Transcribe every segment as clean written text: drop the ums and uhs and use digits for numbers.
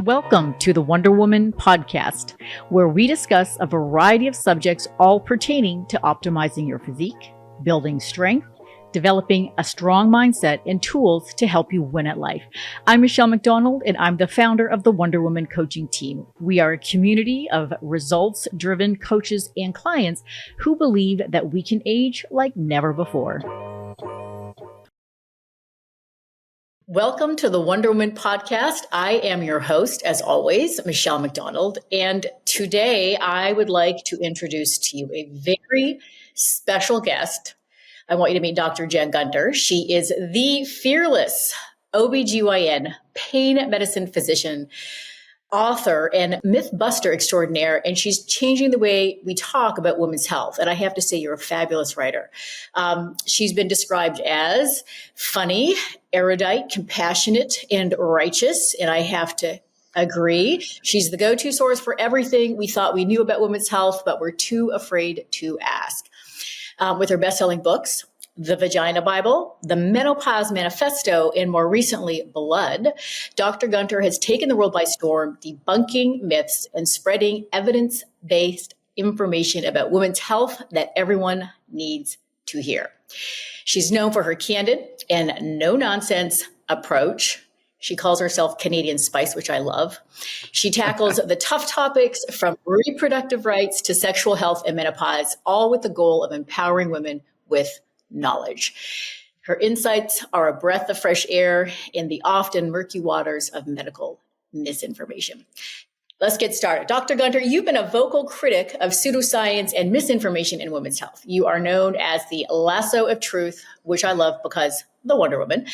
Welcome to the Wonder Woman podcast, where we discuss a variety of subjects all pertaining to optimizing your physique, building strength, developing a strong mindset, and tools to help you win at life. I'm Michelle McDonald, and I'm the founder of the Wonder Woman coaching team. We are a community of results-driven coaches and clients who believe that we can age like never before. Welcome to the Wonder Woman podcast. I am your host, as always, Michelle McDonald. And today I would like to introduce to you a very special guest. I want you to meet Dr. Jen Gunter. She is the fearless OBGYN, pain medicine physician, author, and myth buster extraordinaire, and she's changing the way we talk about women's health. And I have to say, you're a fabulous writer. She's been described as funny, erudite, compassionate, and righteous, and I have to agree. She's the go-to source for everything we thought we knew about women's health, but we're too afraid to ask. With her best-selling books, The Vagina Bible, The Menopause Manifesto, and more recently, Blood, Dr. Gunter has taken the world by storm, debunking myths and spreading evidence-based information about women's health that everyone needs to hear. She's known for her candid and no-nonsense approach. She calls herself Canadian Spice, which I love. She tackles the tough topics from reproductive rights to sexual health and menopause, all with the goal of empowering women with knowledge. Her insights are a breath of fresh air in the often murky waters of medical misinformation. Let's get started. Dr. Gunter, you've been a vocal critic of pseudoscience and misinformation in women's health. You are known as the lasso of truth, which I love because the Wonder Woman.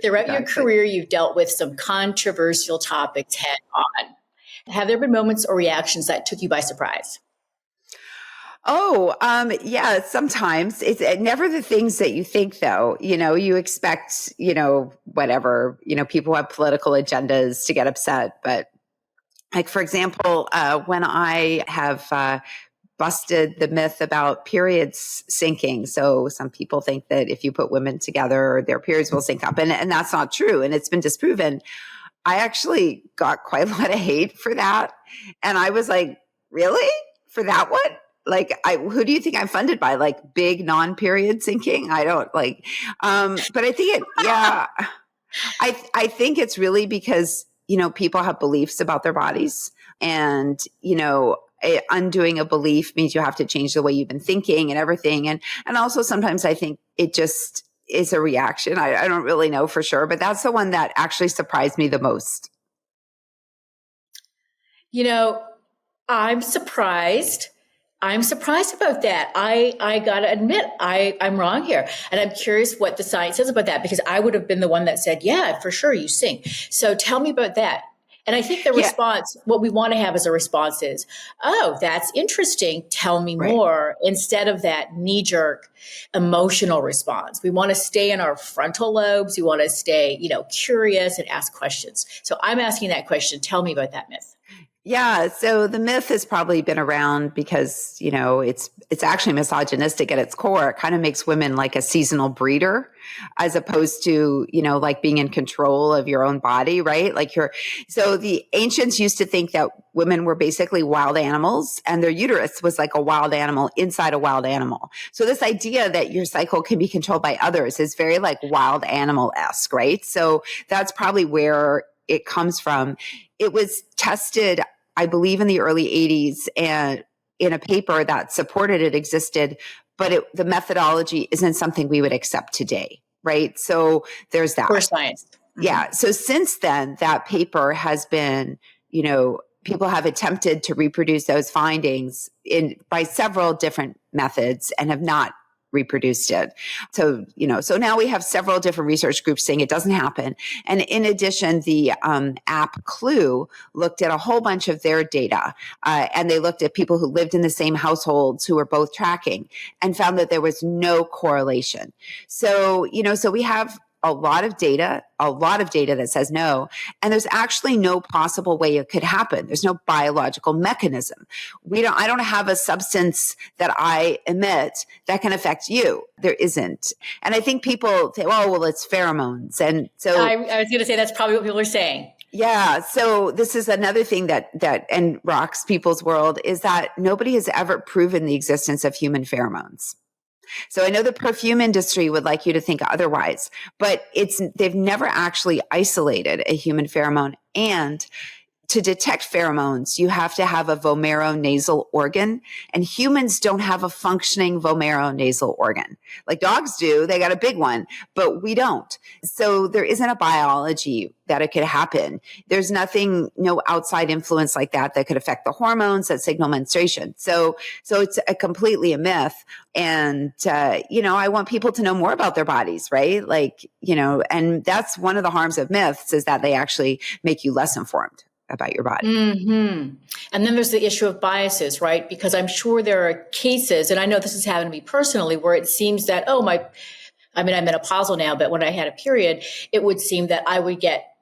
Throughout your career, you've dealt with some controversial topics head on. Have there been moments or reactions that took you by surprise? Yeah, sometimes. It's never the things that you think, though. You expect, whatever, people have political agendas to get upset. But like, for example, when I have busted the myth about periods syncing. So some people think that if you put women together, their periods will sync up. And that's not true. And it's been disproven. I actually got quite a lot of hate for that. And I was like, really? For that one? Like, who do you think I'm funded by? Like big non-period syncing? I don't like, but I think I think it's really because, people have beliefs about their bodies and, undoing a belief means you have to change the way you've been thinking and everything. And also sometimes I think it just is a reaction. I don't really know for sure, but that's the one that actually surprised me the most. I'm surprised. I'm surprised about that. I gotta admit, I'm wrong here. And I'm curious what the science says about that, because I would have been the one that said, yeah, for sure, you sing. So tell me about that. And I think the response, what we want to have as a response is, oh, that's interesting. Tell me more, instead of that knee-jerk emotional response. We want to stay in our frontal lobes. We want to stay, curious and ask questions. So I'm asking that question. Tell me about that myth. Yeah. So the myth has probably been around because, it's actually misogynistic at its core. It kind of makes women like a seasonal breeder as opposed to, like being in control of your own body, right? So the ancients used to think that women were basically wild animals and their uterus was like a wild animal inside a wild animal. So this idea that your cycle can be controlled by others is very like wild animal-esque, right? So that's probably where it comes from. It was tested, I believe, in the early 80s and in a paper that supported it existed, but the methodology isn't something we would accept today, right? So there's that. For science. Yeah. So since then, that paper has been, people have attempted to reproduce those findings by several different methods and have not reproduced it. So, so now we have several different research groups saying it doesn't happen. And in addition, the app Clue looked at a whole bunch of their data, and they looked at people who lived in the same households who were both tracking and found that there was no correlation. So, so we have a lot of data that says no, and there's actually no possible way it could happen. There's no biological mechanism. I don't have a substance that I emit that can affect you. There isn't. And I think people say, oh, well, it's pheromones. And so I was going to say that's probably what people are saying. Yeah. So this is another thing that and rocks people's world is that nobody has ever proven the existence of human pheromones. So I know the perfume industry would like you to think otherwise, but they've never actually isolated a human pheromone. And to detect pheromones, you have to have a vomeronasal organ, and humans don't have a functioning vomeronasal organ. Like dogs do, they got a big one, but we don't. So there isn't a biology that it could happen. There's nothing, no outside influence like that could affect the hormones that signal menstruation. So it's completely a myth. And, I want people to know more about their bodies, right? Like, and that's one of the harms of myths is that they actually make you less informed about your body. Mm-hmm. And then there's the issue of biases, right? Because I'm sure there are cases, and I know this has happened to me personally, where it seems that, I'm menopausal now, but when I had a period, it would seem that I would get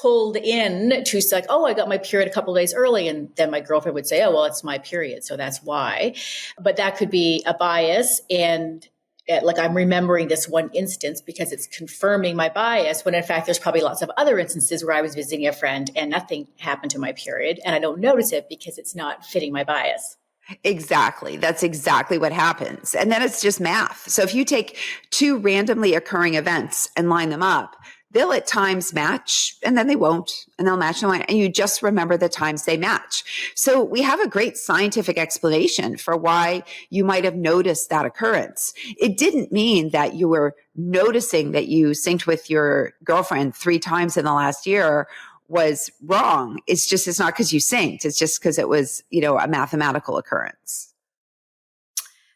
pulled in to like, I got my period a couple of days early. And then my girlfriend would say, it's my period. So that's why. But that could be a bias. And like I'm remembering this one instance because it's confirming my bias when in fact there's probably lots of other instances where I was visiting a friend and nothing happened to my period and I don't notice it because it's not fitting my bias. Exactly. That's exactly what happens. And then it's just math. So if you take two randomly occurring events and line them up, they'll at times match and then they won't, and they'll match and you just remember the times they match. So we have a great scientific explanation for why you might have noticed that occurrence. It didn't mean that you were noticing that you synced with your girlfriend 3 times in the last year was wrong. It's not because you synced. It's just because it was, a mathematical occurrence.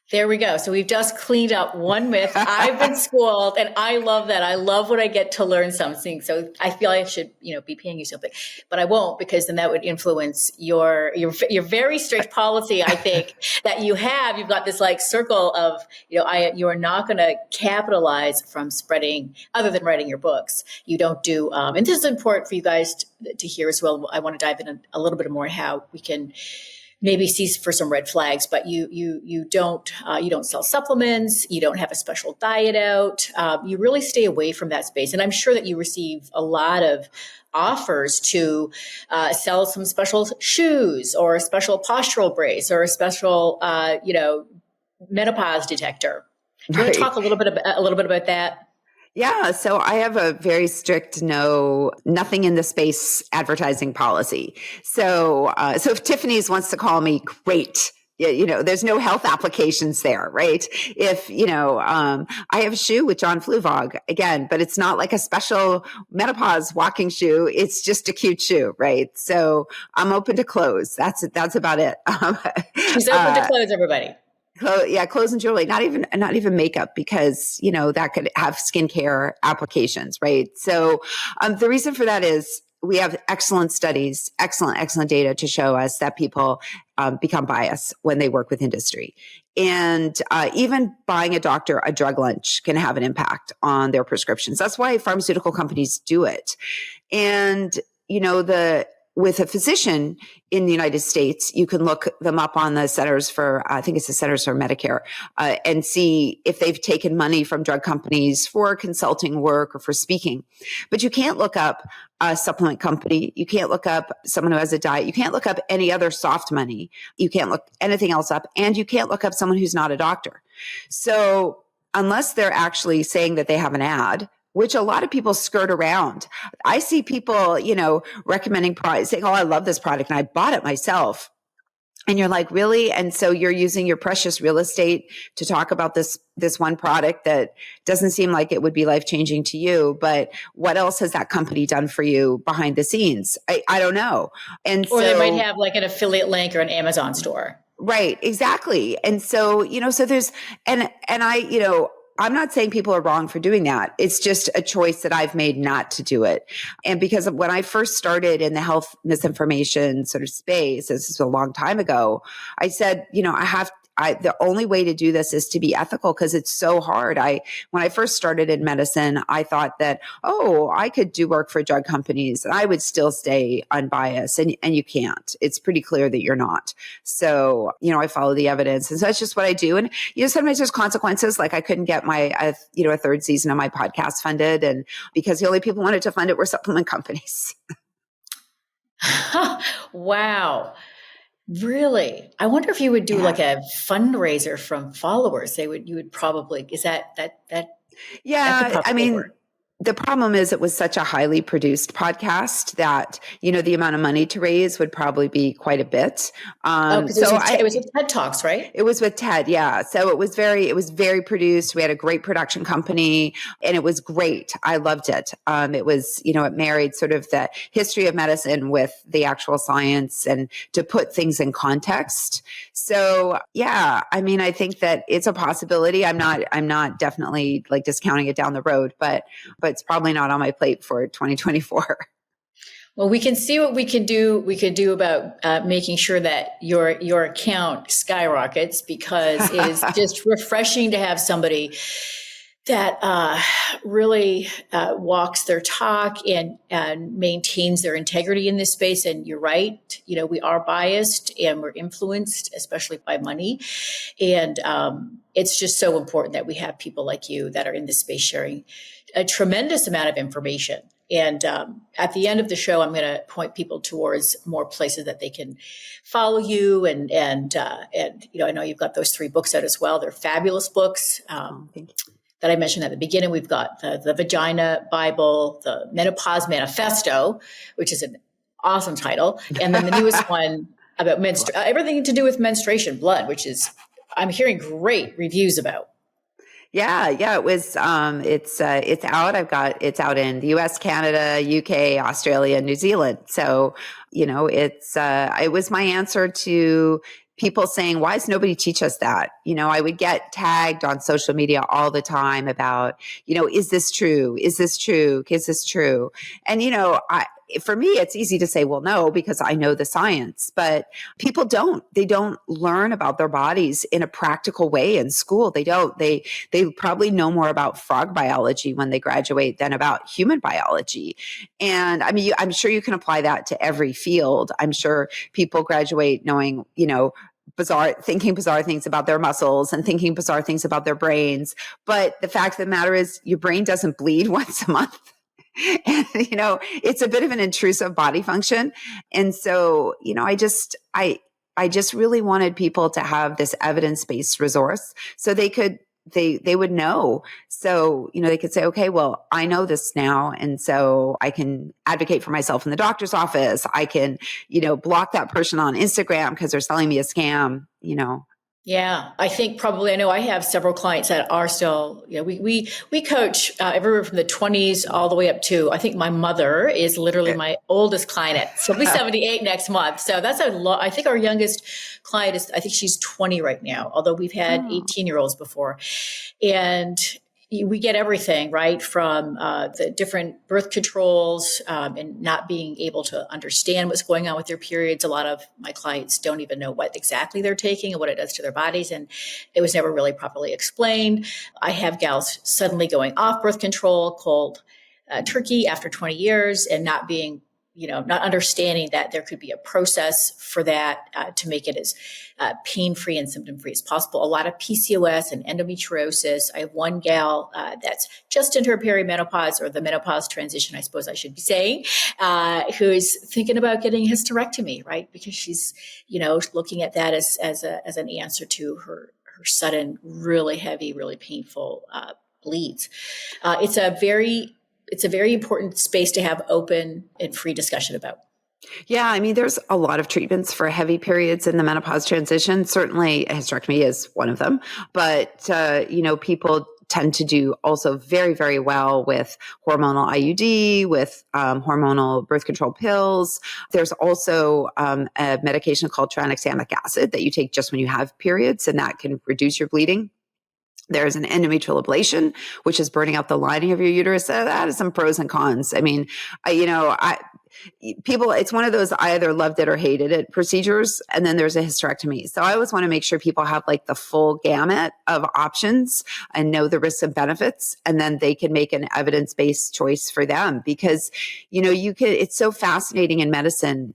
There we go. So we've just cleaned up one myth. I've been schooled and I love that. I love when I get to learn something. So I feel I should, be paying you something, but I won't because then that would influence your very strict policy. I think that you have, you've got this like circle of, you are not going to capitalize from spreading other than writing your books. You don't do, and this is important for you guys to hear as well. I want to dive in a little bit more how we can maybe see for some red flags, but you don't sell supplements. You don't have a special diet out. You really stay away from that space. And I'm sure that you receive a lot of offers to sell some special shoes or a special postural brace or a special, menopause detector. Do you want to talk a little bit about that? Yeah. So I have a very strict nothing in the space advertising policy. So if Tiffany's wants to call me, great. There's no health applications there, right? If, I have a shoe with John Fluvog again, but it's not like a special menopause walking shoe. It's just a cute shoe, right? So I'm open to clothes. That's about it. She's open to clothes, everybody. Clothes and jewelry, not even makeup, because, that could have skincare applications, right? So, the reason for that is we have excellent studies, excellent data to show us that people become biased when they work with industry. And even buying a doctor a drug lunch can have an impact on their prescriptions. That's why pharmaceutical companies do it. And, with a physician in the United States, you can look them up on the Centers for, I think it's the Centers for Medicare, and see if they've taken money from drug companies for consulting work or for speaking. But you can't look up a supplement company. You can't look up someone who has a diet. You can't look up any other soft money. You can't look anything else up. And you can't look up someone who's not a doctor. So unless they're actually saying that they have an ad, which a lot of people skirt around. I see people, recommending products, saying, I love this product and I bought it myself. And you're like, really? And so you're using your precious real estate to talk about this one product that doesn't seem like it would be life-changing to you, but what else has that company done for you behind the scenes? I don't know. Or they might have like an affiliate link or an Amazon store. Right, exactly. And so, so there's, and I'm not saying people are wrong for doing that. It's just a choice that I've made not to do it. And because when I first started in the health misinformation sort of space, this is a long time ago, I said, the only way to do this is to be ethical because it's so hard. When I first started in medicine, I thought that, I could do work for drug companies and I would still stay unbiased, and you can't. It's pretty clear that you're not. So, I follow the evidence, and so that's just what I do. And sometimes there's consequences. Like I couldn't get my a 3rd season of my podcast funded, and because the only people who wanted to fund it were supplement companies. Wow. Really? I wonder if you would do like Yeah. a fundraiser from followers. You would probably, is that could Yeah, I probably mean, work. the problem is it was such a highly produced podcast that, the amount of money to raise would probably be quite a bit. Oh, because So It was with TED Talks, right? it was with Ted, yeah. So it was very produced. We had a great production company, and it was great. I loved it. It was, it married sort of the history of medicine with the actual science, and to put things in context. So yeah, I mean, I think that it's a possibility. I'm not definitely like discounting it down the road, but it's probably not on my plate for 2024. Well, we can see what we can do. We could do about making sure that your account skyrockets, because it is just refreshing to have somebody that really walks their talk and maintains their integrity in this space. And you're right, we are biased and we're influenced, especially by money. And it's just so important that we have people like you that are in this space sharing a tremendous amount of information. And at the end of the show, I'm going to point people towards more places that they can follow you. And I know you've got those 3 books out as well. They're fabulous books. Oh, thank you. That I mentioned at the beginning. We've got the Vagina Bible, the Menopause Manifesto, which is an awesome title, and then the newest one about everything to do with menstruation, blood, which is I'm hearing great reviews about. Yeah, it was. It's out. It's out in the U.S., Canada, UK, Australia, New Zealand. So, it was my answer to people saying, "Why does nobody teach us that?" I would get tagged on social media all the time about, is this true? Is this true? Is this true? And for me, it's easy to say, well, no, because I know the science, but people don't. They don't learn about their bodies in a practical way in school. They don't. They probably know more about frog biology when they graduate than about human biology. And I mean, I'm sure you can apply that to every field. I'm sure people graduate knowing, thinking bizarre things about their muscles and thinking bizarre things about their brains. But the fact of the matter is your brain doesn't bleed once a month. And, it's a bit of an intrusive body function. And so, I just really wanted people to have this evidence-based resource so they would know. So, they could say, okay, well, I know this now. And so I can advocate for myself in the doctor's office. I can, block that person on Instagram because they're selling me a scam. Yeah, I think probably, I know I have several clients that are still, we coach everywhere from the 20s all the way up to, I think my mother is literally my oldest client. She'll be 78 next month. So that's a lot. I think our youngest client I think she's 20 right now, although we've had 18-year-olds before. And we get everything, right, from the different birth controls and not being able to understand what's going on with their periods. A lot of my clients don't even know what exactly they're taking and what it does to their bodies, and it was never really properly explained. I have gals suddenly going off birth control cold turkey after 20 years and not being, not understanding that there could be a process for that to make it as pain-free and symptom-free as possible. A lot of PCOS and endometriosis. I have one gal that's just into her perimenopause, or the menopause transition, I suppose I should be saying, who is thinking about getting a hysterectomy, right? Because she's, looking at that as an answer to her sudden, really heavy, really painful bleeds. It's a very important space to have open and free discussion about. Yeah, I mean, there's a lot of treatments for heavy periods in the menopause transition. Certainly, a hysterectomy is one of them. But, people tend to do also very, very well with hormonal IUD, with hormonal birth control pills. There's also a medication called tranexamic acid that you take just when you have periods, and that can reduce your bleeding. There's an endometrial ablation, which is burning out the lining of your uterus. So that has some pros and cons. I mean, people, it's one of those, I either loved it or hated it procedures. And then there's a hysterectomy. So I always want to make sure people have like the full gamut of options and know the risks and benefits. And then they can make an evidence-based choice for them, because, it's so fascinating in medicine.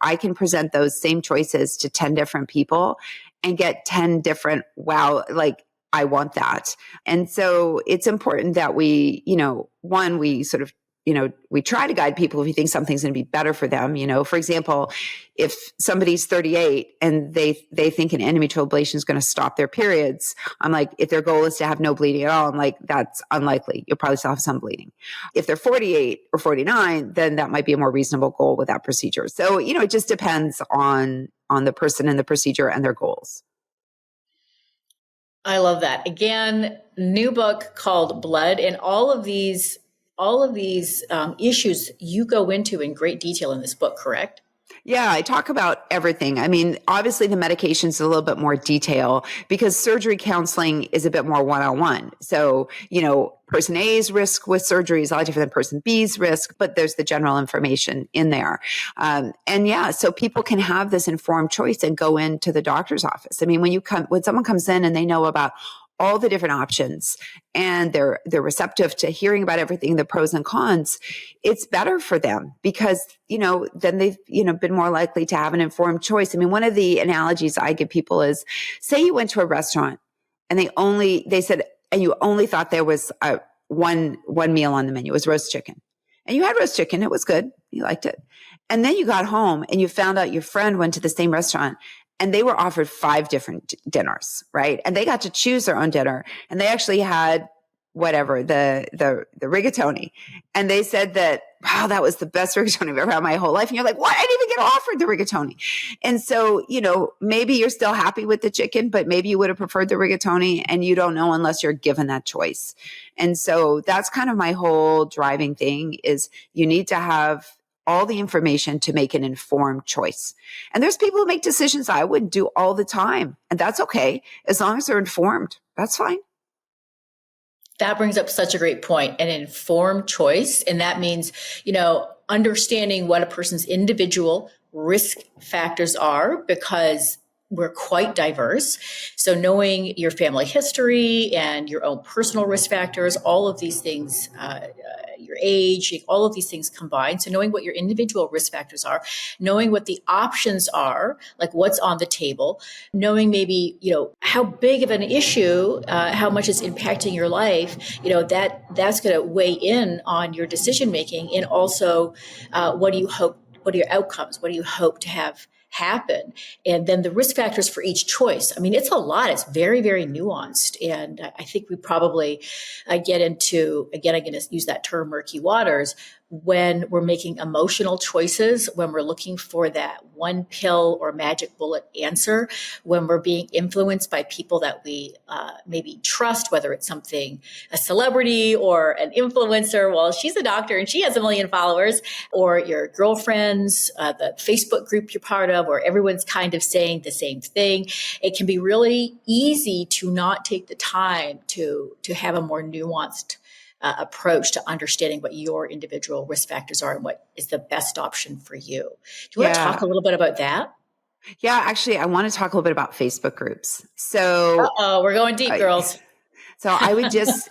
I can present those same choices to 10 different people and get 10 different, wow, like, I want that. And so it's important that we, we sort of we try to guide people if we think something's going to be better for them. For example, if somebody's 38 and they think an endometrial ablation is going to stop their periods, I'm like, if their goal is to have no bleeding at all, I'm like, that's unlikely. You'll probably still have some bleeding. If they're 48 or 49, then that might be a more reasonable goal with that procedure. So, it just depends on the person and the procedure and their goals. I love that. Again, new book called Blood, and all of these issues you go into in great detail in this book, correct? Yeah, I talk about everything. I mean, obviously the medication is a little bit more detail because surgery counseling is a bit more one-on-one. So, person A's risk with surgery is a lot different than person B's risk, but there's the general information in there. So people can have this informed choice and go into the doctor's office. I mean, when someone comes in and they know about all the different options and they're receptive to hearing about everything, the pros and cons, it's better for them because, then they've, been more likely to have an informed choice. I mean, one of the analogies I give people is, say you went to a restaurant and they said, and you only thought there was one meal on the menu, it was roast chicken. And you had roast chicken, it was good, you liked it. And then you got home and you found out your friend went to the same restaurant and they were offered 5 different dinners, right? And they got to choose their own dinner. And they actually had the rigatoni. And they said that, wow, that was the best rigatoni I've ever had in my whole life. And you're like, what? I didn't even get offered the rigatoni. And so, maybe you're still happy with the chicken, but maybe you would have preferred the rigatoni, and you don't know unless you're given that choice. And so that's kind of my whole driving thing is you need to have all the information to make an informed choice. And there's people who make decisions I wouldn't do all the time. And that's okay. As long as they're informed, that's fine. That brings up such a great point, an informed choice. And that means, understanding what a person's individual risk factors are, because we're quite diverse. So knowing your family history and your own personal risk factors, all of these things, your age, all of these things combined. So knowing what your individual risk factors are, knowing what the options are, like what's on the table, knowing maybe, how big of an issue, how much it's impacting your life, that's going to weigh in on your decision making. And also, what are your outcomes? What do you hope to have happen? And then the risk factors for each choice. I mean, it's a lot. It's very, very nuanced. And I think we probably get into, again, I'm going to use that term, murky waters, when we're making emotional choices, when we're looking for that one pill or magic bullet answer, when we're being influenced by people that we maybe trust, whether it's a celebrity or an influencer. Well, she's a doctor and she has 1 million followers, or your girlfriends, the Facebook group you're part of, where everyone's kind of saying the same thing. It can be really easy to not take the time to have a more nuanced approach to understanding what your individual risk factors are and what is the best option for you. Do you want to talk a little bit about that? Yeah, actually, I want to talk a little bit about Facebook groups. So, we're going deep, girls. So I would just,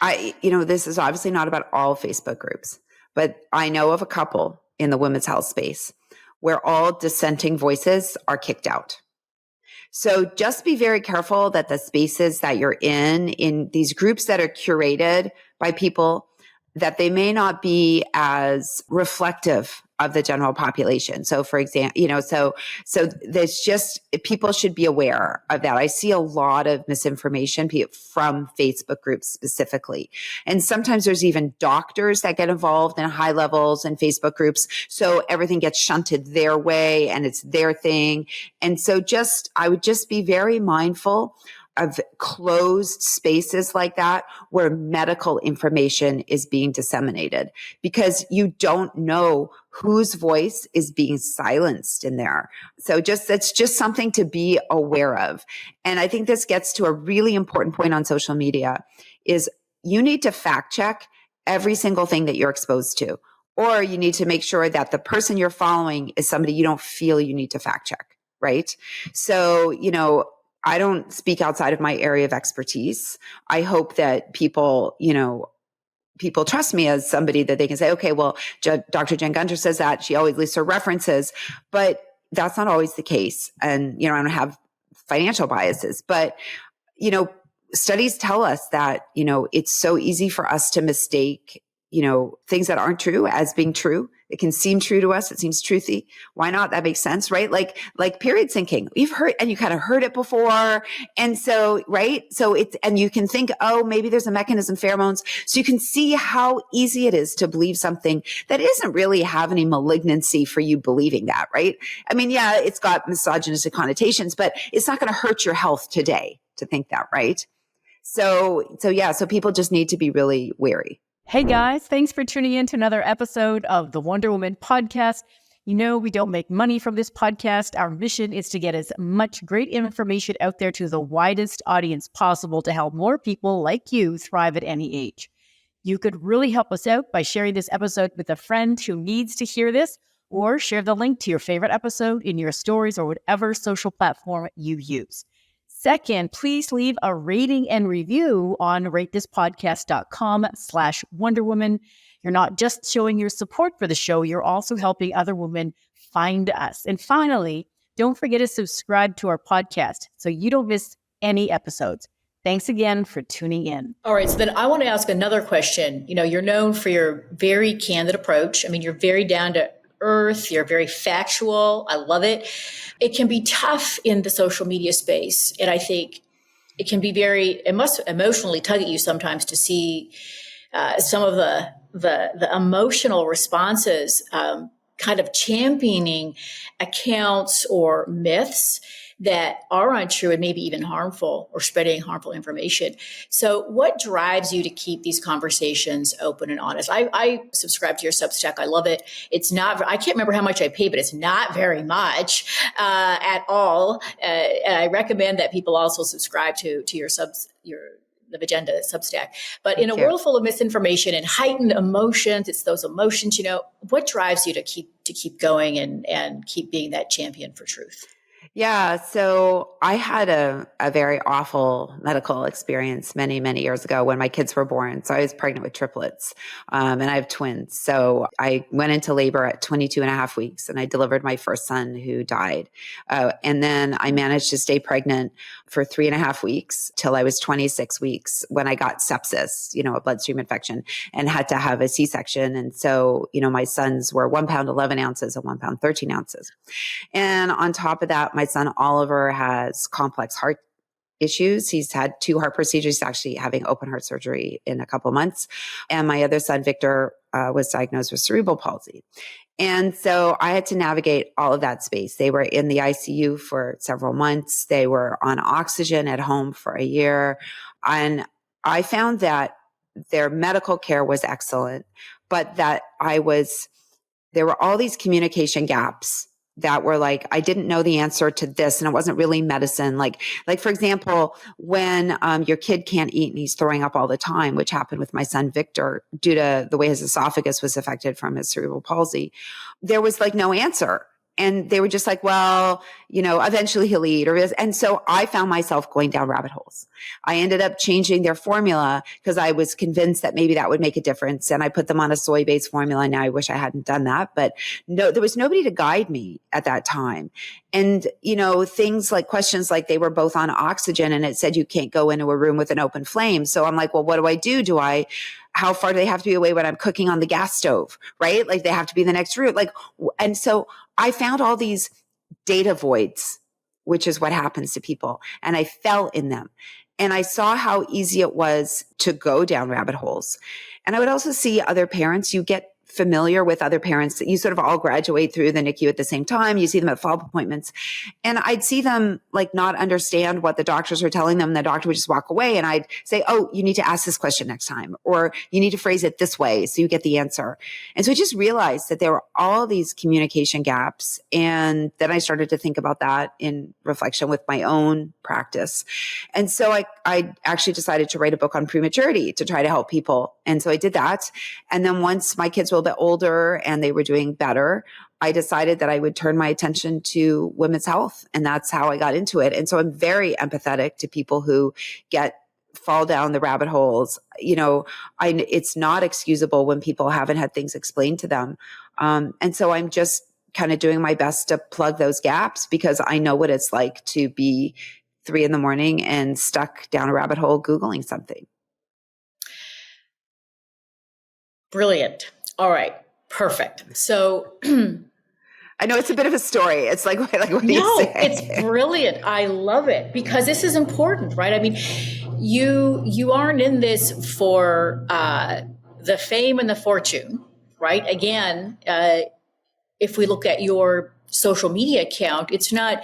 this is obviously not about all Facebook groups, but I know of a couple in the women's health space where all dissenting voices are kicked out. So just be very careful that the spaces that you're in these groups that are curated by people, that they may not be as reflective of the general population. So for example, so there's just, people should be aware of that. I see a lot of misinformation from Facebook groups specifically. And sometimes there's even doctors that get involved in high levels in Facebook groups. So everything gets shunted their way and it's their thing. And so I would just be very mindful of closed spaces like that where medical information is being disseminated, because you don't know whose voice is being silenced in there. So that's just something to be aware of. And I think this gets to a really important point on social media is you need to fact check every single thing that you're exposed to, or you need to make sure that the person you're following is somebody you don't feel you need to fact check, right? So, I don't speak outside of my area of expertise. I hope that people trust me as somebody that they can say, okay, well, Dr. Jen Gunter says that. She always lists her references, but that's not always the case. And, I don't have financial biases, but, studies tell us that, it's so easy for us to mistake, things that aren't true as being true. It can seem true to us. It seems truthy. Why not? That makes sense, right? Like period syncing. You've heard, and you kind of heard it before. And so, right? So and you can think, oh, maybe there's a mechanism, pheromones. So you can see how easy it is to believe something that isn't really have any malignancy for you believing that, right? I mean, yeah, it's got misogynistic connotations, but it's not going to hurt your health today to think that, right? So people just need to be really wary. Hey guys, thanks for tuning in to another episode of the Wonder Woman podcast. We don't make money from this podcast. Our mission is to get as much great information out there to the widest audience possible to help more people like you thrive at any age. You could really help us out by sharing this episode with a friend who needs to hear this, or share the link to your favorite episode in your stories or whatever social platform you use. Second, please leave a rating and review on ratethispodcast.com/Wonder Woman. You're not just showing your support for the show, you're also helping other women find us. And finally, don't forget to subscribe to our podcast so you don't miss any episodes. Thanks again for tuning in. All right. So then I want to ask another question. You're known for your very candid approach. I mean, you're very down to earth. You're very factual. I love it. It can be tough in the social media space. And I think it can be it must emotionally tug at you sometimes to see some of the emotional responses kind of championing accounts or myths that are untrue and maybe even harmful, or spreading harmful information. So what drives you to keep these conversations open and honest? I subscribe to your Substack. I love it. It's not, I can't remember how much I pay, but it's not very much at all. And I recommend that people also subscribe to the Agenda Substack. But in a world full of misinformation and heightened emotions, it's those emotions, what drives you to keep going and keep being that champion for truth? Yeah. So I had a very awful medical experience many, many years ago when my kids were born. So I was pregnant with triplets, and I have twins. So I went into labor at 22 and a half weeks, and I delivered my first son, who died. And then I managed to stay pregnant for 3.5 weeks till I was 26 weeks, when I got sepsis, a bloodstream infection, and had to have a C-section. And so, my sons were 1 pound, 11 ounces and 1 pound, 13 ounces. And on top of that, my son Oliver has complex heart issues. He's had 2 heart procedures. He's actually having open heart surgery in a couple months. And my other son, Victor, was diagnosed with cerebral palsy. And so I had to navigate all of that space. They were in the ICU for several months. They were on oxygen at home for a year. And I found that their medical care was excellent, but that there were all these communication gaps that were like, I didn't know the answer to this, and it wasn't really medicine. Like for example, when your kid can't eat and he's throwing up all the time, which happened with my son Victor due to the way his esophagus was affected from his cerebral palsy, there was like no answer. And they were just like, well, eventually he'll eat. And so I found myself going down rabbit holes. I ended up changing their formula because I was convinced that maybe that would make a difference. And I put them on a soy-based formula. Now I wish I hadn't done that, but no, there was nobody to guide me at that time. And, things like questions like they were both on oxygen and it said you can't go into a room with an open flame. So I'm like, well, what do I do? How far do they have to be away when I'm cooking on the gas stove, right? Like they have to be in the next room. And so I found all these data voids, which is what happens to people. And I fell in them. And I saw how easy it was to go down rabbit holes. And I would also see other parents. You get familiar with other parents that you sort of all graduate through the NICU at the same time. You see them at follow-up appointments. And I'd see them not understand what the doctors were telling them. The doctor would just walk away and I'd say, oh, you need to ask this question next time, or you need to phrase it this way so you get the answer. And so I just realized that there were all these communication gaps. And then I started to think about that in reflection with my own practice. And so I actually decided to write a book on prematurity to try to help people. And so I did that. And then once my kids were a bit older and they were doing better, I decided that I would turn my attention to women's health. And that's how I got into it. And so I'm very empathetic to people who fall down the rabbit holes. It's not excusable when people haven't had things explained to them. And so I'm just kind of doing my best to plug those gaps, because I know what it's like to be 3 a.m. and stuck down a rabbit hole Googling something. Brilliant. All right. Perfect. So I know it's a bit of a story. It's like what do you no, say? it's brilliant. I love it because this is important, right? I mean, you aren't in this for the fame and the fortune, right? Again, if we look at your social media account, it's not,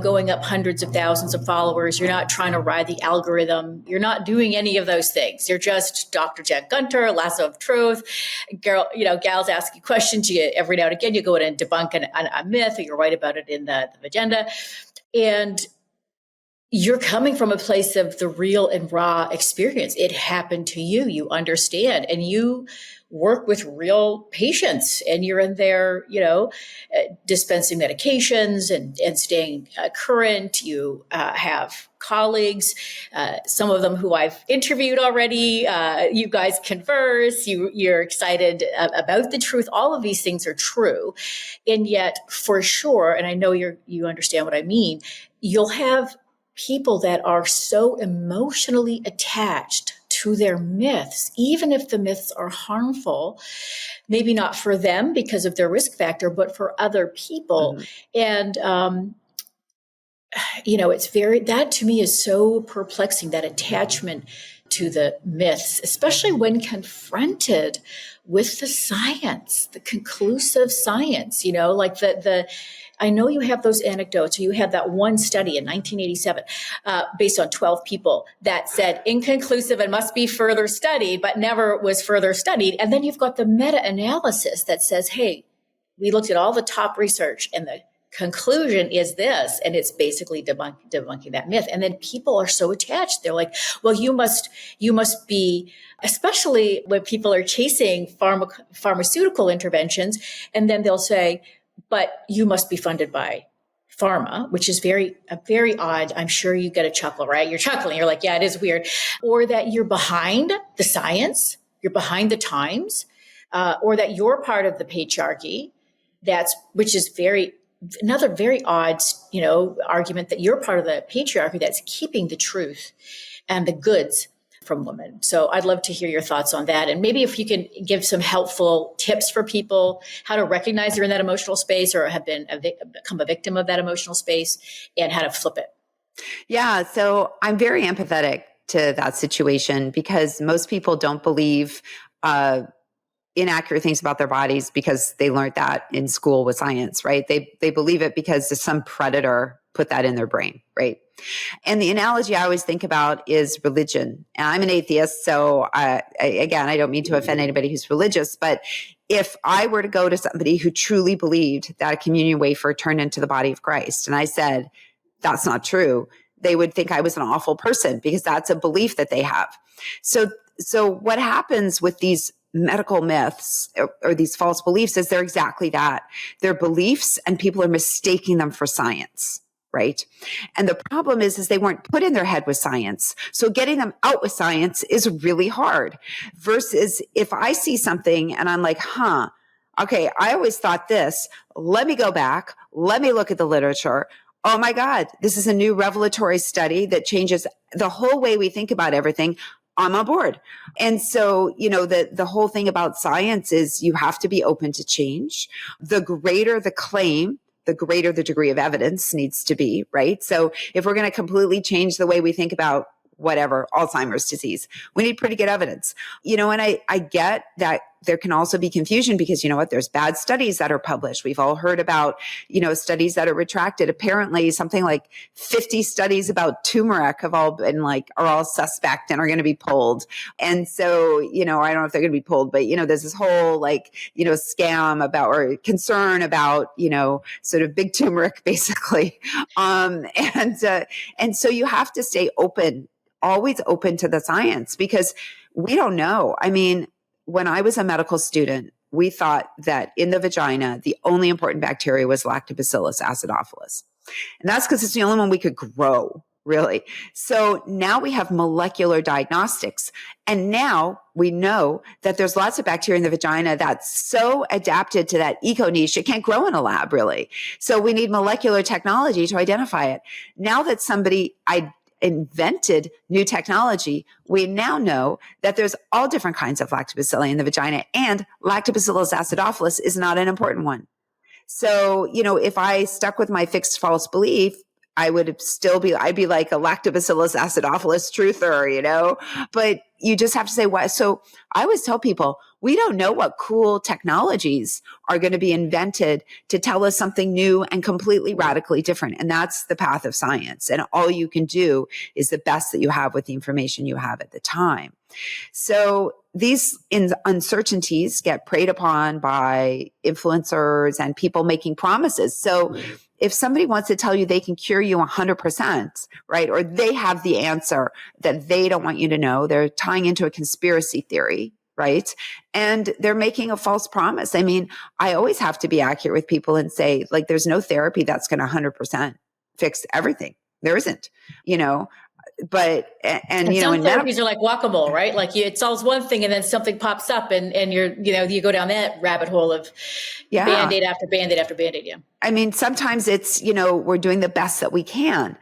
going up hundreds of thousands of followers. You're not trying to ride the algorithm. You're not doing any of those things. You're just Dr. Jen Gunter, lasso of truth. Gals ask you questions. Every now and again, you go in and debunk a myth, or you write about it in the agenda. And you're coming from a place of the real and raw experience. It happened to you. You understand, and you work with real patients, and you're in there, dispensing medications and staying current. You have colleagues, some of them who I've interviewed already. You guys converse. You're excited about the truth. All of these things are true, and yet, for sure, and I know you understand what I mean. You'll have people that are so emotionally attached to their myths, even if the myths are harmful, maybe not for them because of their risk factor, but for other people. Mm-hmm. And, that to me is so perplexing, that attachment to the myths, especially when confronted with the science, the conclusive science, like I know you have those anecdotes. You had that one study in 1987 based on 12 people that said inconclusive and must be further studied, but never was further studied. And then you've got the meta-analysis that says, hey, we looked at all the top research and the conclusion is this, and it's basically debunking that myth. And then people are so attached. They're like, well, you must be, especially when people are chasing pharmaceutical interventions, and then they'll say, but you must be funded by pharma, which is very odd. I'm sure you get a chuckle, right? You're chuckling. You're like, yeah, it is weird. Or that you're behind the science, you're behind the times, or that you're part of the patriarchy. Which is another very odd, argument that you're part of the patriarchy that's keeping the truth and the goods from women. So I'd love to hear your thoughts on that. And maybe if you can give some helpful tips for people, how to recognize they're in that emotional space or have become a victim of that emotional space, and how to flip it. Yeah. So I'm very empathetic to that situation because most people don't believe inaccurate things about their bodies because they learned that in school with science, right? They believe it because some predator put that in their brain, right? And the analogy I always think about is religion. And I'm an atheist, so I don't mean to offend anybody who's religious, but if I were to go to somebody who truly believed that a communion wafer turned into the body of Christ, and I said, that's not true, they would think I was an awful person because that's a belief that they have. So what happens with these medical myths or these false beliefs is they're exactly that. They're beliefs and people are mistaking them for science, right? And the problem is they weren't put in their head with science. So getting them out with science is really hard versus if I see something and I'm like, okay, I always thought this. Let me go back. Let me look at the literature. Oh my God, this is a new revelatory study that changes the whole way we think about everything. I'm on board. And so, the whole thing about science is you have to be open to change. The greater the claim, the greater the degree of evidence needs to be, right? So if we're going to completely change the way we think about whatever, Alzheimer's disease, we need pretty good evidence. And I get that there can also be confusion because there's bad studies that are published. We've all heard about, studies that are retracted. Apparently something like 50 studies about turmeric have all been are all suspect and are going to be pulled. And so, I don't know if they're going to be pulled, but, there's this whole scam about or concern about, sort of big turmeric basically. And so you have to stay open, always open to the science because we don't know. I mean, when I was a medical student, we thought that in the vagina, the only important bacteria was Lactobacillus acidophilus. And that's because it's the only one we could grow, really. So now we have molecular diagnostics. And now we know that there's lots of bacteria in the vagina that's so adapted to that eco niche, it can't grow in a lab, really. So we need molecular technology to identify it. Now that somebody invented new technology, we now know that there's all different kinds of lactobacilli in the vagina, and Lactobacillus acidophilus is not an important one. So, if I stuck with my fixed false belief, I'd be like a Lactobacillus acidophilus truther, but you just have to say why. So I always tell people, we don't know what cool technologies are going to be invented to tell us something new and completely radically different. And that's the path of science. And all you can do is the best that you have with the information you have at the time. So these uncertainties get preyed upon by influencers and people making promises. So if somebody wants to tell you they can cure you 100%, right, or they have the answer that they don't want you to know, they're tying into a conspiracy theory, right? And they're making a false promise. I mean, I always have to be accurate with people and say, like, there's no therapy that's going to 100% fix everything. There isn't, but and some therapies are like whack-a-mole, right? Like it solves one thing and then something pops up and you go down that rabbit hole of Band-Aid after Band-Aid after Band-Aid. Yeah. I mean, sometimes it's, we're doing the best that we can.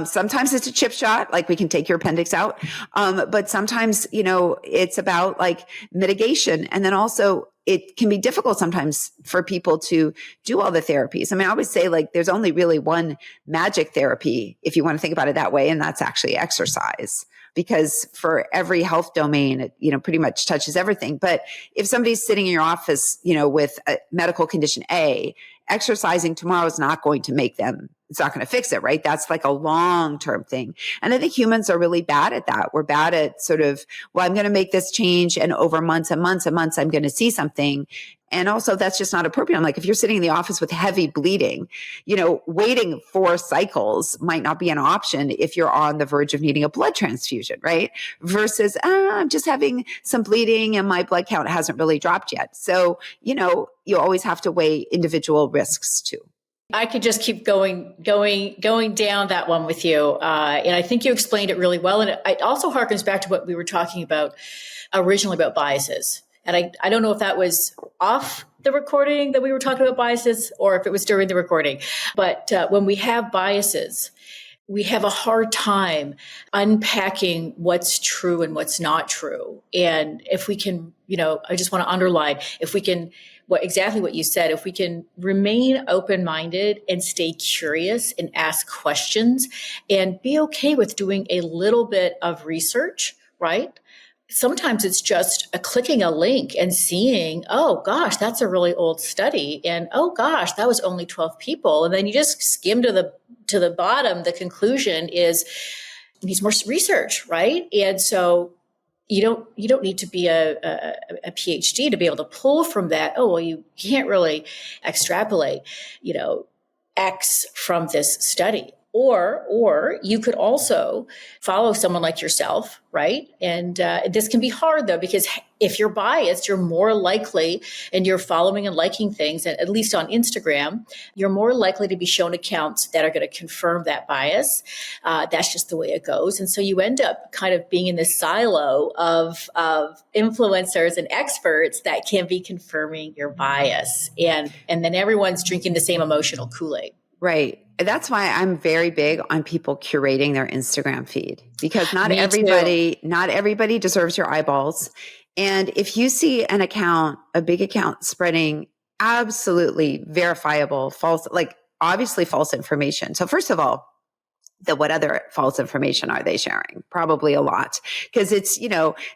Sometimes it's a chip shot, like we can take your appendix out. But sometimes, it's about like mitigation. And then also it can be difficult sometimes for people to do all the therapies. I mean, I always say like there's only really one magic therapy, if you want to think about it that way, and that's actually exercise. Because for every health domain, it, pretty much touches everything. But if somebody's sitting in your office, with a medical condition A, exercising tomorrow is not going to make them, it's not going to fix it, right? That's like a long-term thing. And I think humans are really bad at that. We're bad at sort of, well, I'm going to make this change and over months and months and months, I'm going to see something. And also that's just not appropriate. I'm like, if you're sitting in the office with heavy bleeding, waiting 4 cycles might not be an option if you're on the verge of needing a blood transfusion, right? Versus, I'm just having some bleeding and my blood count hasn't really dropped yet. So, you always have to weigh individual risks too. I could just keep going down that one with you. And I think you explained it really well. And it also harkens back to what we were talking about originally about biases. And I don't know if that was off the recording that we were talking about biases or if it was during the recording. But when we have biases, we have a hard time unpacking what's true and what's not true. And if we can, I just want to underline, if we can, exactly what you said, if we can remain open-minded and stay curious and ask questions and be okay with doing a little bit of research, right? Sometimes it's just clicking a link and seeing, oh gosh, that's a really old study. And oh gosh, that was only 12 people. And then you just skim to the bottom. The conclusion is needs more research, right? And so you don't need to be a PhD to be able to pull from that. Oh, well, you can't really extrapolate, X from this study. Or you could also follow someone like yourself, right? And this can be hard though, because if you're biased, you're more likely, and you're following and liking things, and at least on Instagram, you're more likely to be shown accounts that are going to confirm that bias. That's just the way it goes. And so you end up kind of being in this silo of influencers and experts that can be confirming your bias. And then everyone's drinking the same emotional Kool-Aid. Right. That's why I'm very big on people curating their Instagram feed, because not everybody deserves your eyeballs. And if you see an account, a big account spreading absolutely verifiable, false, like obviously false information. So first of all, what other false information are they sharing? Probably a lot, because it's,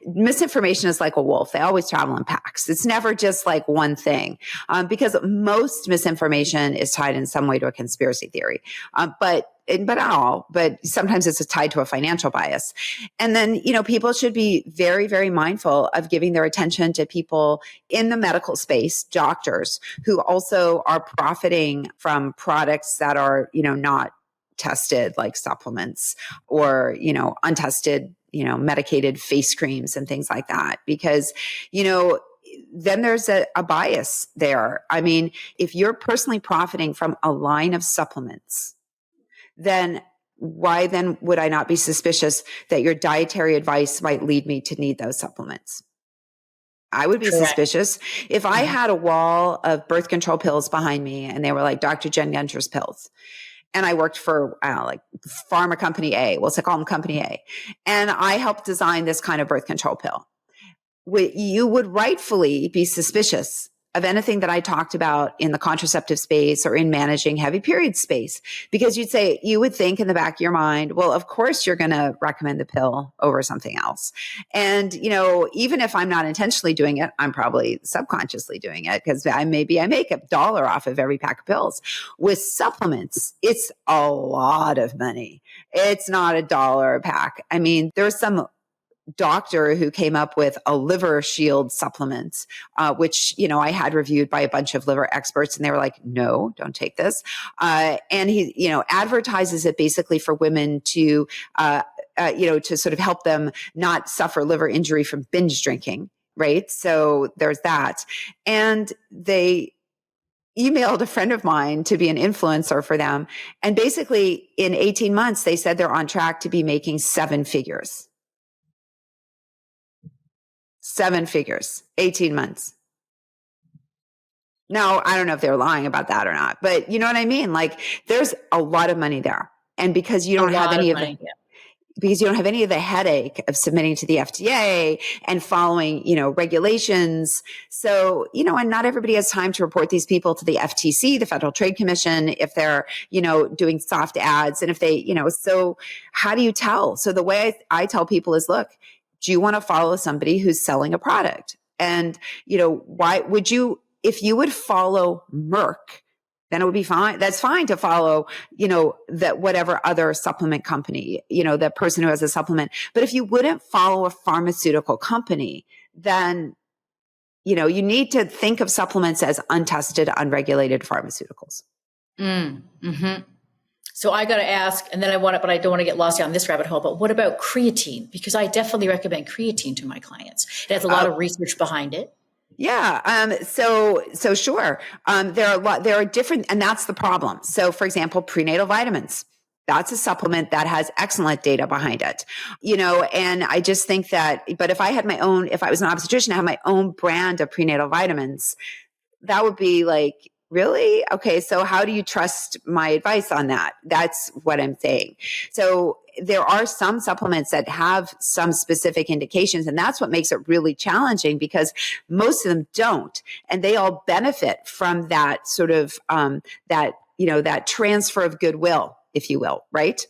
misinformation is like a wolf. They always travel in packs. It's never just like one thing, because most misinformation is tied in some way to a conspiracy theory. But not all, but sometimes it's tied to a financial bias. And then, people should be very, very mindful of giving their attention to people in the medical space, doctors who also are profiting from products that are, not tested, like supplements or, untested, medicated face creams and things like that, because, then there's a bias there. I mean, if you're personally profiting from a line of supplements, then why then would I not be suspicious that your dietary advice might lead me to need those supplements? I would be suspicious if I had a wall of birth control pills behind me and they were like Dr. Jen Gunter's pills. and I worked for like pharma company A. We'll call them company A. And I helped design this kind of birth control pill. You would rightfully be suspicious of anything that I talked about in the contraceptive space or in managing heavy period space, because you would think in the back of your mind, well, of course you're going to recommend the pill over something else. And, even if I'm not intentionally doing it, I'm probably subconsciously doing it because I make $1 off of every pack of pills. With supplements, it's a lot of money. It's not $1 a pack. I mean, there's some doctor who came up with a liver shield supplement, which, I had reviewed by a bunch of liver experts, and they were like, no, don't take this. And he, advertises it basically for women to, to sort of help them not suffer liver injury from binge drinking. Right. So there's that. And they emailed a friend of mine to be an influencer for them. And basically in 18 months, they said they're on track to be making 7 figures. 7 figures, 18 months. Now, I don't know if they're lying about that or not, but you know what I mean? Like, there's a lot of money there. And because you don't have any of the, because you don't have any of the headache of submitting to the FDA and following, regulations. So, and not everybody has time to report these people to the FTC, the Federal Trade Commission, if they're, doing soft ads. And if they, so how do you tell? So the way I tell people is, look, do you want to follow somebody who's selling a product? And, why would you, if you would follow Merck, then it would be fine. That's fine to follow, that whatever other supplement company, the person who has a supplement. But if you wouldn't follow a pharmaceutical company, then, you need to think of supplements as untested, unregulated pharmaceuticals. Mm-hmm. So I got to ask, and then but I don't want to get lost down this rabbit hole, but what about creatine? Because I definitely recommend creatine to my clients. It has a lot of research behind it. Yeah. So sure. There are different, and that's the problem. So for example, prenatal vitamins, that's a supplement that has excellent data behind it, and I just think that, but if I was an obstetrician, I had my own brand of prenatal vitamins, that would be like, really? Okay. So how do you trust my advice on that? That's what I'm saying. So there are some supplements that have some specific indications, and that's what makes it really challenging, because most of them don't. And they all benefit from that sort of, that transfer of goodwill, if you will, right?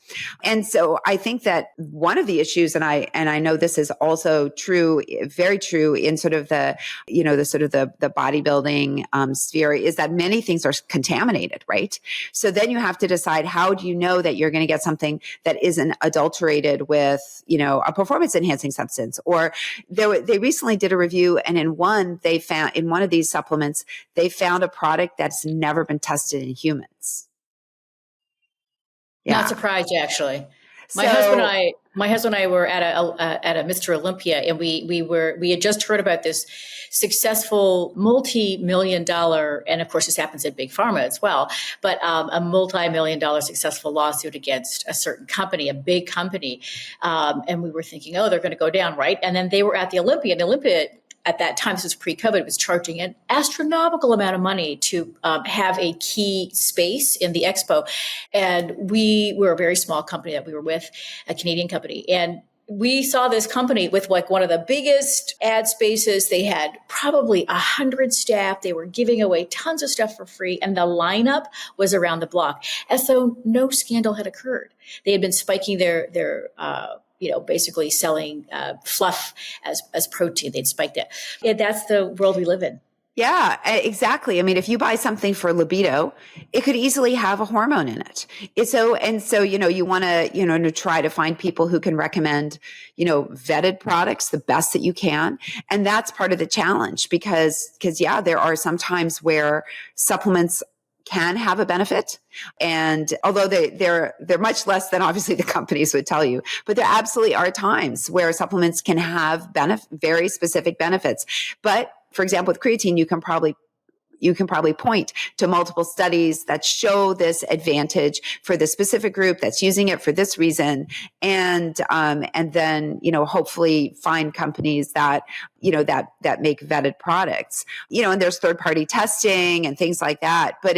And so I think that one of the issues, and I know this is also true, very true in sort of the, the bodybuilding sphere, is that many things are contaminated, right? So then you have to decide, how do you know that you're going to get something that isn't adulterated with, a performance enhancing substance? Or they recently did a review, and in one of these supplements, they found a product that's never been tested in humans. Yeah. Not surprised, actually. My husband and I were at a Mr. Olympia, and we had just heard about this successful multi-million-dollar, and of course this happens at big pharma as well, but a multi-million-dollar successful lawsuit against a certain company, a big company, and we were thinking, oh, they're going to go down, right? And then they were at the Olympia, and Olympia at that time, this was pre-COVID, was charging an astronomical amount of money to have a key space in the expo. And we were a very small company that we were with, a Canadian company. And we saw this company with like one of the biggest ad spaces. They had probably 100 staff. They were giving away tons of stuff for free. And the lineup was around the block, as though no scandal had occurred. They had been spiking their basically selling fluff as protein. They'd spiked it. Yeah, that's the world we live in. Yeah, exactly. I mean, if you buy something for libido, it could easily have a hormone in it. So you want to, try to find people who can recommend, vetted products, the best that you can. And that's part of the challenge, because there are some times where supplements can have a benefit. And although they're much less than obviously the companies would tell you, but there absolutely are times where supplements can have very specific benefits. But for example, with creatine, you can probably you can probably point to multiple studies that show this advantage for the specific group that's using it for this reason. And then, hopefully find companies that, that make vetted products, and there's third party testing and things like that. But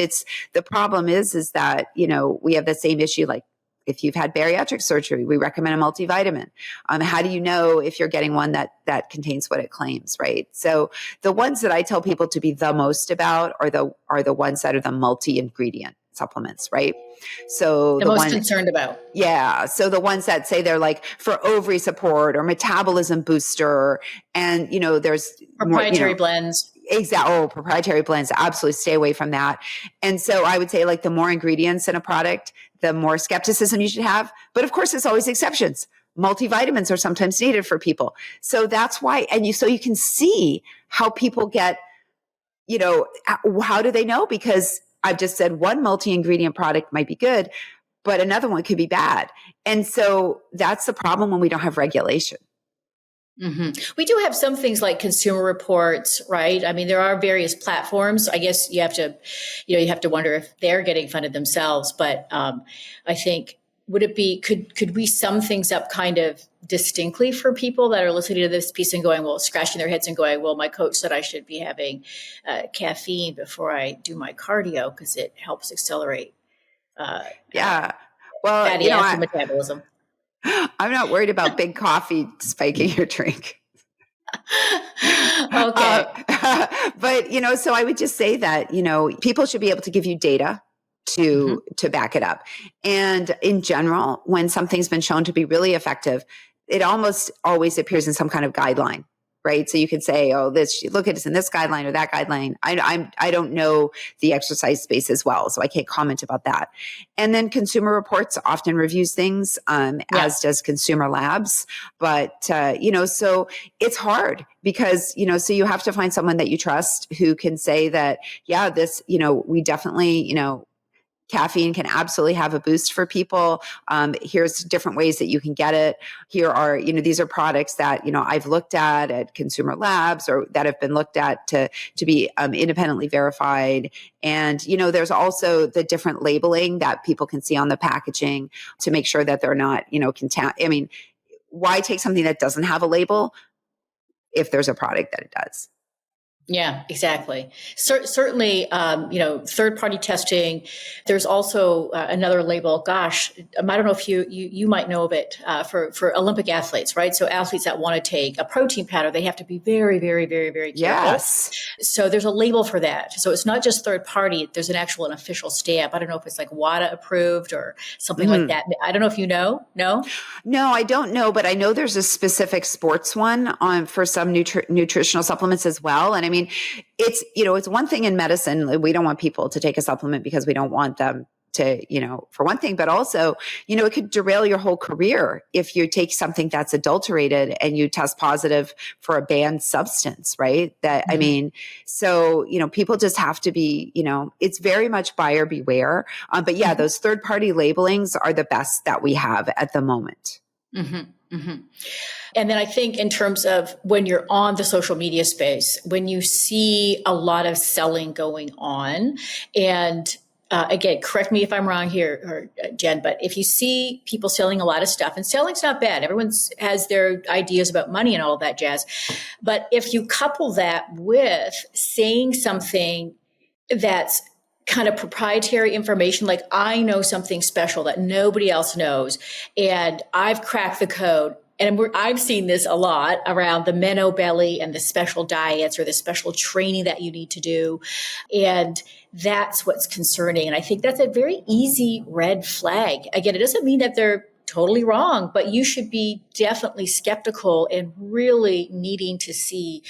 the problem is that, we have the same issue. Like, if you've had bariatric surgery, we recommend a multivitamin. How do you know if you're getting one that contains what it claims, right? So the ones that I tell people to be the most about are the ones that are the multi-ingredient supplements, right? So the most concerned about. Yeah. So the ones that say they're like for ovary support or metabolism booster, and there's proprietary blends. Exactly. Oh, proprietary blends. Absolutely stay away from that. And so I would say, like, the more ingredients in a product, the more skepticism you should have. But of course, there's always exceptions. Multivitamins are sometimes needed for people. So that's why, so you can see how people get, how do they know? Because I've just said one multi-ingredient product might be good, but another one could be bad. And so that's the problem when we don't have regulation. Mm-hmm. We do have some things like Consumer Reports, right? I mean, there are various platforms. I guess you have to wonder if they're getting funded themselves. But I think, could we sum things up kind of distinctly for people that are listening to this piece and going, well, scratching their heads and going, well, my coach said I should be having caffeine before I do my cardio because it helps accelerate fatty acid metabolism. I'm not worried about big coffee spiking your drink. Okay. But, so I would just say that, people should be able to give you data to back it up. And in general, when something's been shown to be really effective, it almost always appears in some kind of guideline, right? So you can say, oh, look at this in this guideline or that guideline. I don't know the exercise space as well, so I can't comment about that. And then Consumer Reports often reviews things, as does Consumer Labs. But, so it's hard because, so you have to find someone that you trust who can say that, yeah, this, we definitely, caffeine can absolutely have a boost for people. Here's different ways that you can get it. Here are, these are products that, I've looked at Consumer Labs or that have been looked at to be independently verified. And, there's also the different labeling that people can see on the packaging to make sure that they're not, I mean, why take something that doesn't have a label if there's a product that it does? Yeah, exactly. Certainly, third-party testing. There's also another label. Gosh, I don't know if you might know of it for Olympic athletes, right? So athletes that want to take a protein powder, they have to be very, very, very, very careful. Yes. So there's a label for that. So it's not just third-party. There's an official stamp. I don't know if it's like WADA approved or something like that. I don't know if you know. No, I don't know, but I know there's a specific sports one for some nutritional supplements as well. And I mean, it's, it's one thing in medicine. We don't want people to take a supplement because we don't want them to, for one thing, but also, it could derail your whole career if you take something that's adulterated and you test positive for a banned substance, right? I mean, so, people just have to be, it's very much buyer beware. But yeah, those third-party labelings are the best that we have at the moment. And then I think in terms of when you're on the social media space, when you see a lot of selling going on, and again, correct me if I'm wrong here, or Jen, but if you see people selling a lot of stuff, and selling's not bad, everyone has their ideas about money and all of that jazz. But if you couple that with saying something that's kind of proprietary information, like I know something special that nobody else knows, and I've cracked the code. And I've seen this a lot around the Menno belly and the special diets or the special training that you need to do. And that's what's concerning. And I think that's a very easy red flag. Again, it doesn't mean that they're totally wrong, but you should be definitely skeptical and really needing to see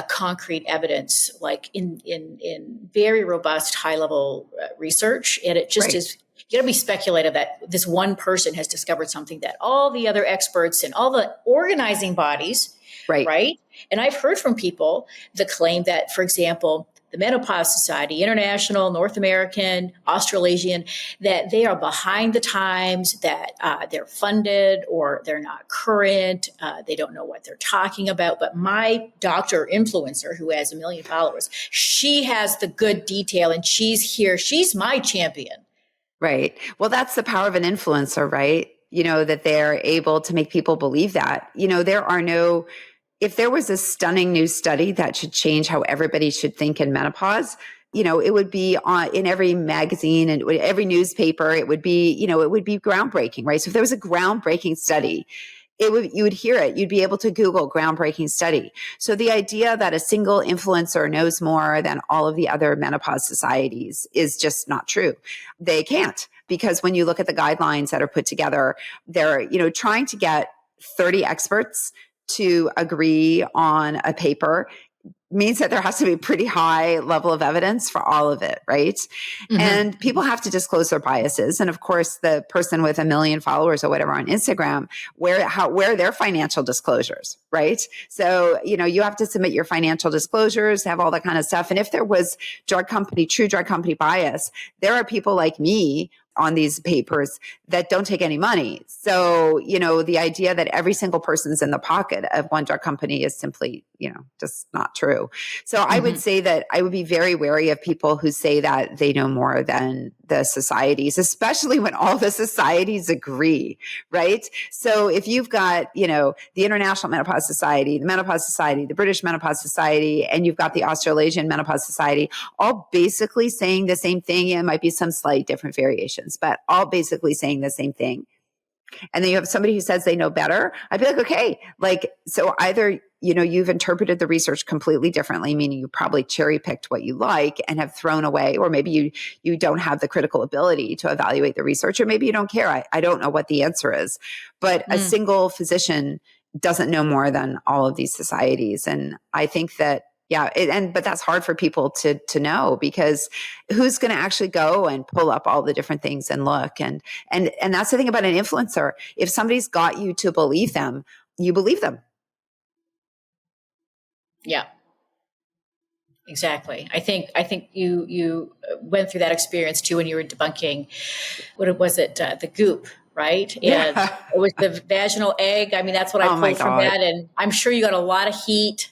concrete evidence, like in very robust, high-level research. And it just is. You got to be speculative that this one person has discovered something that all the other experts and all the organizing bodies, right? And I've heard from people the claim that, for example, the Menopause Society, International, North American, Australasian, that they are behind the times, that they're funded or they're not current. They don't know what they're talking about. But my doctor influencer, who has 1 million followers, she has the good detail and she's here. She's my champion. Right. Well, that's the power of an influencer, right? That they're able to make people believe that. If there was a stunning new study that should change how everybody should think in menopause, it would be in every magazine and every newspaper. It would be groundbreaking, right? So if there was a groundbreaking study, you would hear it. You'd be able to Google groundbreaking study. So the idea that a single influencer knows more than all of the other menopause societies is just not true. They can't, because when you look at the guidelines that are put together, they're, trying to get 30 experts to agree on a paper means that there has to be a pretty high level of evidence for all of it, right? Mm-hmm. And people have to disclose their biases. And of course, the person with 1 million followers or whatever on Instagram, where are their financial disclosures, right? So, you have to submit your financial disclosures, have all that kind of stuff. And if there was true drug company bias, there are people like me on these papers that don't take any money. So, the idea that every single person's in the pocket of one drug company is simply, just not true. So I would say that I would be very wary of people who say that they know more than the societies, especially when all the societies agree, right? So if you've got, the International Menopause Society, the Menopause Society, the British Menopause Society, and you've got the Australasian Menopause Society, all basically saying the same thing. It might be some slight different variations, but all basically saying the same thing. And then you have somebody who says they know better. I'd be like, okay, so either, you've interpreted the research completely differently, meaning you probably cherry picked what you like and have thrown away, or maybe you don't have the critical ability to evaluate the research, or maybe you don't care. I don't know what the answer is, but a single physician doesn't know more than all of these societies. And I think that, but that's hard for people to know, because who's going to actually go and pull up all the different things and look? And that's the thing about an influencer. If somebody's got you to believe them, you believe them. Yeah, exactly. I think you went through that experience too when you were debunking, what was it? The goop, right? And it was the vaginal egg. I mean, that's what I pulled from that. And I'm sure you got a lot of heat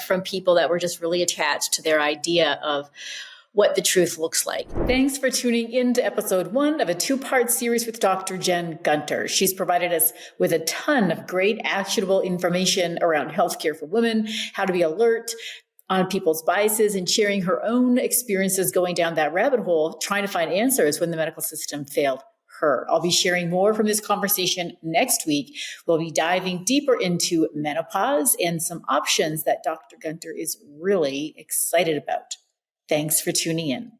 from people that were just really attached to their idea of what the truth looks like. Thanks for tuning in to episode 1 of a 2-part series with Dr. Jen Gunter. She's provided us with a ton of great actionable information around healthcare for women, how to be alert on people's biases, and sharing her own experiences going down that rabbit hole, trying to find answers when the medical system failed her. I'll be sharing more from this conversation next week. We'll be diving deeper into menopause and some options that Dr. Gunter is really excited about. Thanks for tuning in.